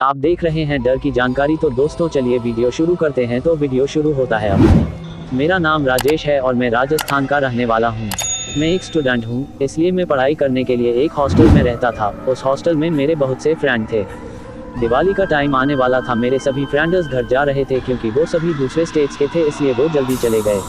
आप देख रहे हैं डर की जानकारी। तो दोस्तों चलिए वीडियो शुरू करते हैं। तो वीडियो शुरू होता है अब। मेरा नाम राजेश है और मैं राजस्थान का रहने वाला हूँ। मैं एक स्टूडेंट हूँ, इसलिए मैं पढ़ाई करने के लिए एक हॉस्टल में रहता था। उस हॉस्टल में मेरे बहुत से फ्रेंड थे। दिवाली का टाइम आने वाला था। मेरे सभी फ्रेंड्स घर जा रहे थे क्योंकि वो सभी दूसरे स्टेट्स के थे, इसलिए वो जल्दी चले गए।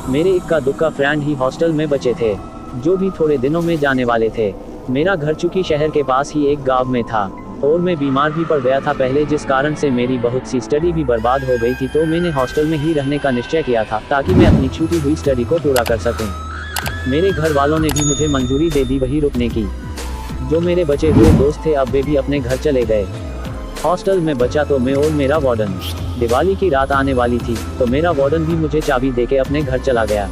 मेरे इक्का दुक्का फ्रेंड ही हॉस्टल में बचे थे, जो भी थोड़े दिनों में जाने वाले थे। मेरा घर चूंकि शहर के पास ही एक गांव में था और मैं बीमार भी पड़ गया था पहले, जिस कारण से मेरी बहुत सी स्टडी भी बर्बाद हो गई थी। तो मैंने हॉस्टल में ही रहने का निश्चय किया था ताकि मैं अपनी छूटी हुई स्टडी को पूरा कर सकूं। मेरे घर वालों ने भी मुझे मंजूरी दे दी वहीं रुकने की। जो मेरे बचे हुए दोस्त थे अब वे भी अपने घर चले गए। हॉस्टल में बचा तो मैं और मेरा वार्डन। दिवाली की रात आने वाली थी तो मेरा वार्डन भी मुझे चाबी देके अपने घर चला गया।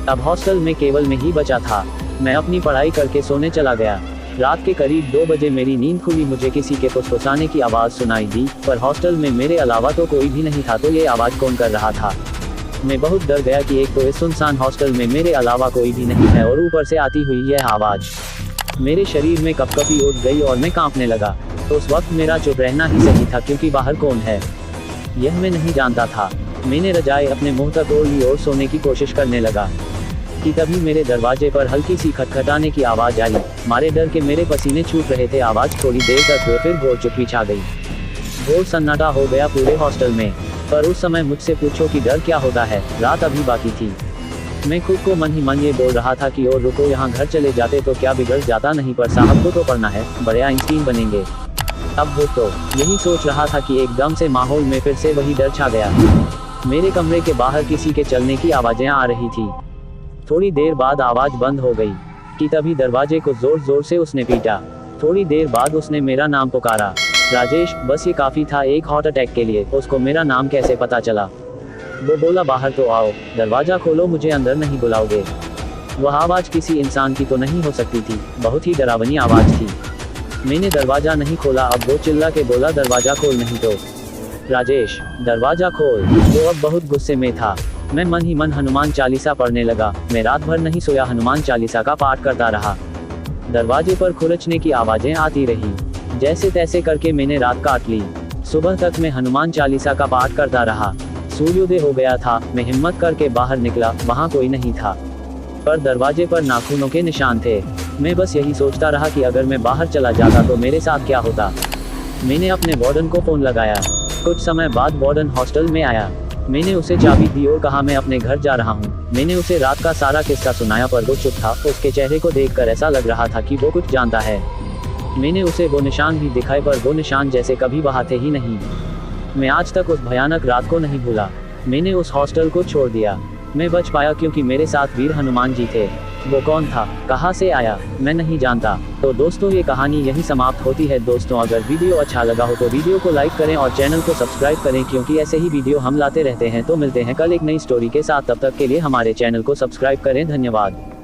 अब हॉस्टल में केवल मैं ही बचा था। मैं अपनी पढ़ाई करके सोने चला गया। रात के करीब 2 बजे मेरी नींद खुली। मुझे किसी के फुसफुसाने की आवाज़ सुनाई दी, पर हॉस्टल में मेरे अलावा तो कोई भी नहीं था। तो ये आवाज़ कौन कर रहा था? मैं बहुत डर गया कि एक तो इस सुनसान हॉस्टल में मेरे अलावा कोई भी नहीं है और ऊपर से आती हुई यह आवाज़। मेरे शरीर में कपकपी उठ गई और मैं कांपने लगा। तो उस वक्त मेरा चुप रहना ही सही था, क्योंकि बाहर कौन है यह मैं नहीं जानता था। मैंने रजाई अपने मुंह तक ओढ़ ली और सोने की कोशिश करने लगा कि तभी मेरे दरवाजे पर हल्की सी खटखटाने की आवाज़ आई। मारे डर के मेरे पसीने छूट रहे थे। आवाज़ थोड़ी देर तक हुई, फिर घोर चुप्पी छा गई। घोर सन्नाटा हो गया पूरे हॉस्टल में। पर उस समय मुझसे पूछो कि डर क्या होता है, रात अभी बाकी थी। मैं खुद को मन ही मन ये बोल रहा था कि और रुको, यहाँ घर चले जाते तो क्या बिगड़ जाता, नहीं पर साहब को तो पढ़ना है, बड़े आइंस्टीन बनेंगे। अब वो तो यही सोच रहा था कि एकदम से माहौल में फिर से वही डर छा गया। मेरे कमरे के बाहर किसी के चलने की आवाज़ें आ रही थी। थोड़ी देर बाद आवाज़ बंद हो गई कि तभी दरवाजे को जोर जोर से उसने पीटा। थोड़ी देर बाद उसने मेरा नाम पुकारा, राजेश। बस ये काफ़ी था एक हार्ट अटैक के लिए। उसको मेरा नाम कैसे पता चला? वो बोला, बाहर तो आओ, दरवाज़ा खोलो, मुझे अंदर नहीं बुलाओगे। वह आवाज़ किसी इंसान की तो नहीं हो सकती थी, बहुत ही डरावनी आवाज़ थी। मैंने दरवाज़ा नहीं खोला। अब वो चिल्ला के बोला, दरवाज़ा खोल, नहीं तो राजेश दरवाज़ा खोल। वो अब बहुत गुस्से में था। मैं मन ही मन हनुमान चालीसा पढ़ने लगा। मैं रात भर नहीं सोया, हनुमान चालीसा का पाठ करता रहा। दरवाजे पर खुरचने की आवाज़ें आती रही। जैसे तैसे करके मैंने रात काट ली। सुबह तक मैं हनुमान चालीसा का पाठ करता रहा। सूर्योदय हो गया था। मैं हिम्मत करके बाहर निकला, वहाँ कोई नहीं था, पर दरवाजे पर नाखूनों के निशान थे। मैं बस यही सोचता रहा कि अगर मैं बाहर चला जाता तो मेरे साथ क्या होता। मैंने अपने वार्डन को फ़ोन लगाया। कुछ समय बाद वार्डन हॉस्टल में आया। मैंने उसे चाबी दी और कहा मैं अपने घर जा रहा हूँ। मैंने उसे रात का सारा किस्सा सुनाया, पर वो चुप था। उसके चेहरे को देखकर ऐसा लग रहा था कि वो कुछ जानता है। मैंने उसे वो निशान भी दिखाए, पर वो निशान जैसे कभी वहाँ थे ही नहीं। मैं आज तक उस भयानक रात को नहीं भूला। मैंने उस हॉस्टल को छोड़ दिया। मैं बच पाया क्योंकि मेरे साथ वीर हनुमान जी थे। वो कौन था, कहाँ से आया, मैं नहीं जानता। तो दोस्तों ये कहानी यहीं समाप्त होती है। दोस्तों अगर वीडियो अच्छा लगा हो तो वीडियो को लाइक करें और चैनल को सब्सक्राइब करें, क्योंकि ऐसे ही वीडियो हम लाते रहते हैं। तो मिलते हैं कल एक नई स्टोरी के साथ। तब तक के लिए हमारे चैनल को सब्सक्राइब करें। धन्यवाद।